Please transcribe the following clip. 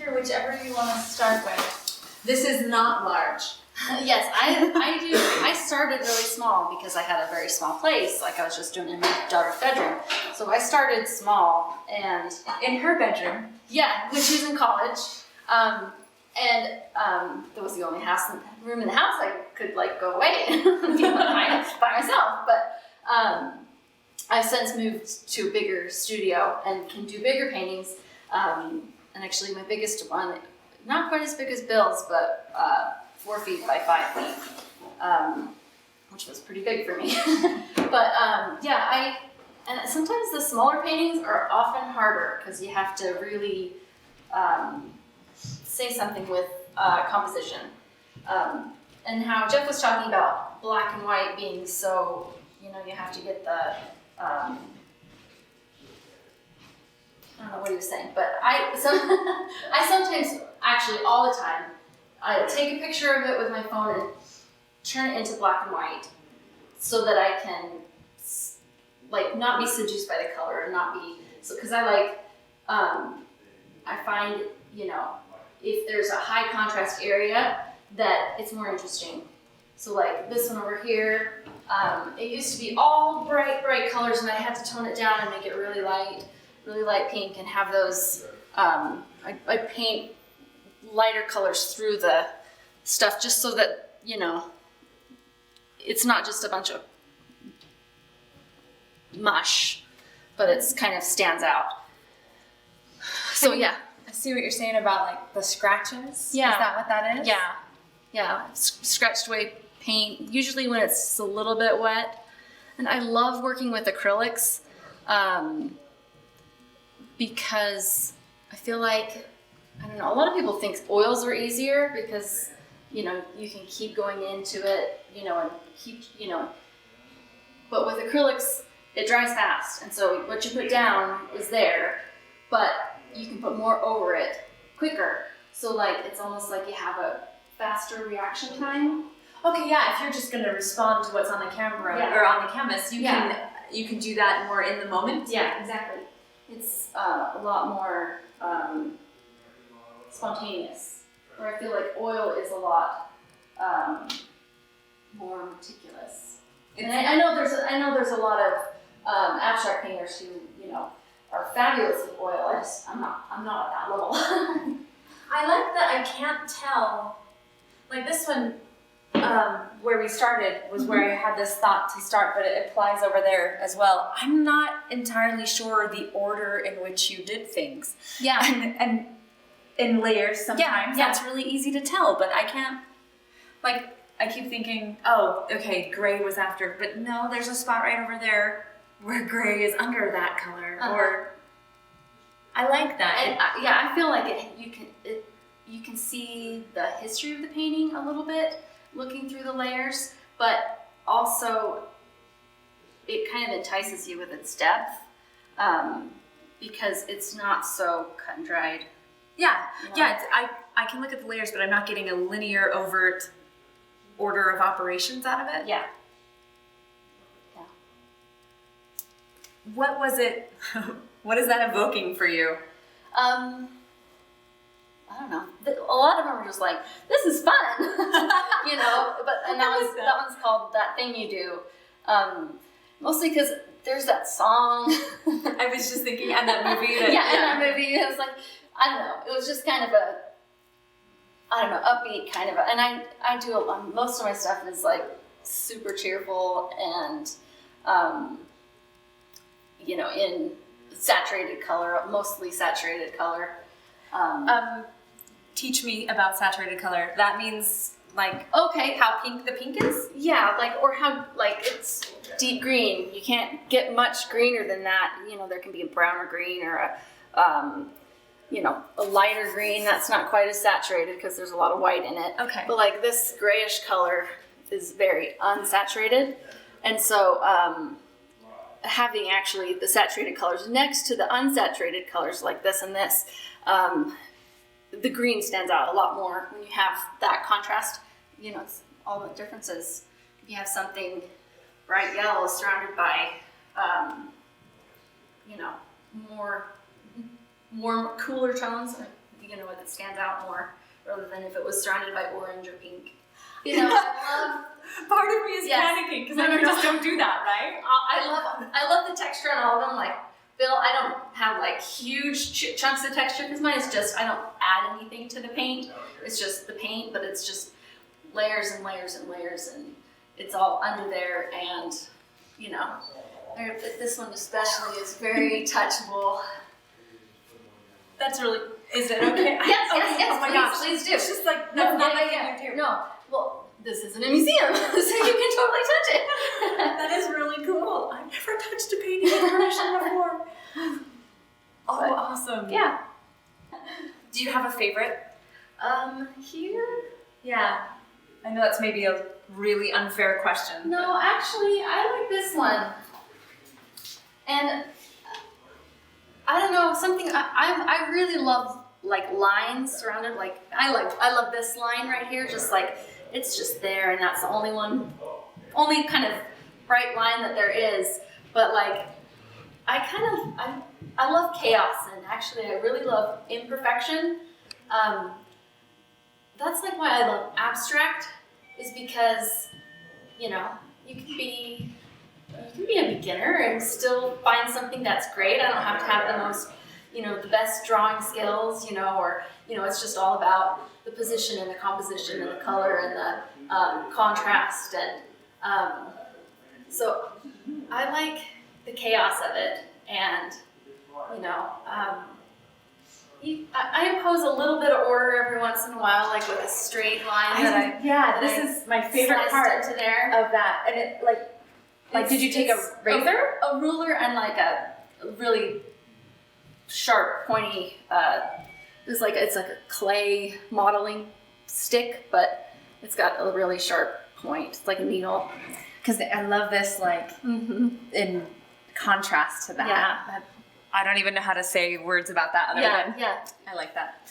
here, whichever you want to start with. This is not large. Yes, I do. I started really small because I had a very small place, like I was just doing in my daughter's bedroom. So I started small, and In her bedroom. yeah, when she was in college, that was the only room in the house I could like go away and be by myself. But I've since moved to a bigger studio and can do bigger paintings. And actually, my biggest one, not quite as big as Bill's, but 4 feet by 5 feet, which was pretty big for me. But and sometimes the smaller paintings are often harder because you have to really say something with composition. And how Jeff was talking about black and white being so, you have to get the, I don't know what he was saying, but I sometimes, actually all the time, I take a picture of it with my phone and turn it into black and white so that I can not be seduced by the color and not be, because I find, if there's a high contrast area, that it's more interesting. So like this one over here, it used to be all bright colors, and I had to tone it down and make it really light pink, and have those, I paint lighter colors through the stuff just so that, it's not just a bunch of mush, but it's kind of stands out. So yeah. I see what you're saying about like the scratches. Yeah. Is that what that is? Yeah. Scratched away paint, usually when it's a little bit wet. And I love working with acrylics because I feel like, I don't know, a lot of people think oils are easier because, you can keep going into it, and keep, but with acrylics, it dries fast. And so what you put down is there, but you can put more over it quicker. So it's almost like you have a faster reaction time. Okay, yeah, if you're just going to respond to what's on the camera or on the canvas, you can do that more in the moment. Yeah, exactly. It's a lot more spontaneous, where I feel like oil is a lot more meticulous. And I know there's a lot of abstract painters who are fabulous with oil. I'm not at that level. I like that I can't tell. Like this one, where we started was where I had this thought to start, but it applies over there as well. I'm not entirely sure the order in which you did things. Yeah. And in layers sometimes. Yeah. That's really easy to tell, but I can't, I keep thinking, oh, okay, gray was after, but no, there's a spot right over there where gray is under that color, or I like that. And I feel like you can see the history of the painting a little bit looking through the layers, but also it kind of entices you with its depth because it's not so cut and dried. Yeah, I can look at the layers, but I'm not getting a linear, overt order of operations out of it. Yeah. What was it? What is that evoking for you? I don't know. A lot of them are just like, this is fun, But that one's called That Thing You Do, mostly because there's that song. I was just thinking, and that movie. In that movie, it was like, I don't know. It was just kind of upbeat kind of. And I do most of my stuff is like super cheerful and, in saturated color, mostly saturated color. Teach me about saturated color. That means okay, how pink the pink is? Yeah, or how it's deep green. You can't get much greener than that. There can be a browner green or a lighter green that's not quite as saturated because there's a lot of white in it. Okay. But this grayish color is very unsaturated, and so having actually the saturated colors next to the unsaturated colors like this and this, the green stands out a lot more when you have that contrast. It's all the differences. If you have something bright yellow surrounded by, more warm, cooler tones, that stands out more rather than if it was surrounded by orange or pink. I love. Part of me is Yes. panicking because I just don't do that, right? I love the texture on all of them. Like Bill, I don't have like huge chunks of texture because mine is just I don't add anything to the paint. It's just the paint, but it's just layers and layers and layers, and it's all under there. And this one especially is very touchable. That's really. Is it okay? Yes, okay. yes, Oh my please, gosh. please do. It's just like No, that's not yeah, anything yeah. you do. No, well, this isn't a museum, so you can totally touch it. That is really cool. I've never touched a painting with permission before. Oh, But, awesome. Yeah. Do you have a favorite? Here? Yeah. I know that's maybe a really unfair question. No, actually, I like this one. And I don't know, something I really love like lines surrounded like I love this line right here, just like it's just there, and that's the only kind of bright line that there is. But like I love chaos, and actually I really love imperfection. That's like why I love abstract, is because you can be a beginner and still find something that's great. I don't have to have the most, the best drawing skills, or, it's just all about the position and the composition and the color and the contrast. And so I like the chaos of it. And, I impose a little bit of order every once in a while, like with a straight line this is my favorite part into there. of that. And it like, did you take a It's razor? A ruler and like a really sharp, pointy. It's like a clay modeling stick, but it's got a really sharp point. It's like a needle. Because I love this, in contrast to that. Yeah. I don't even know how to say words about that other than Yeah. I like that.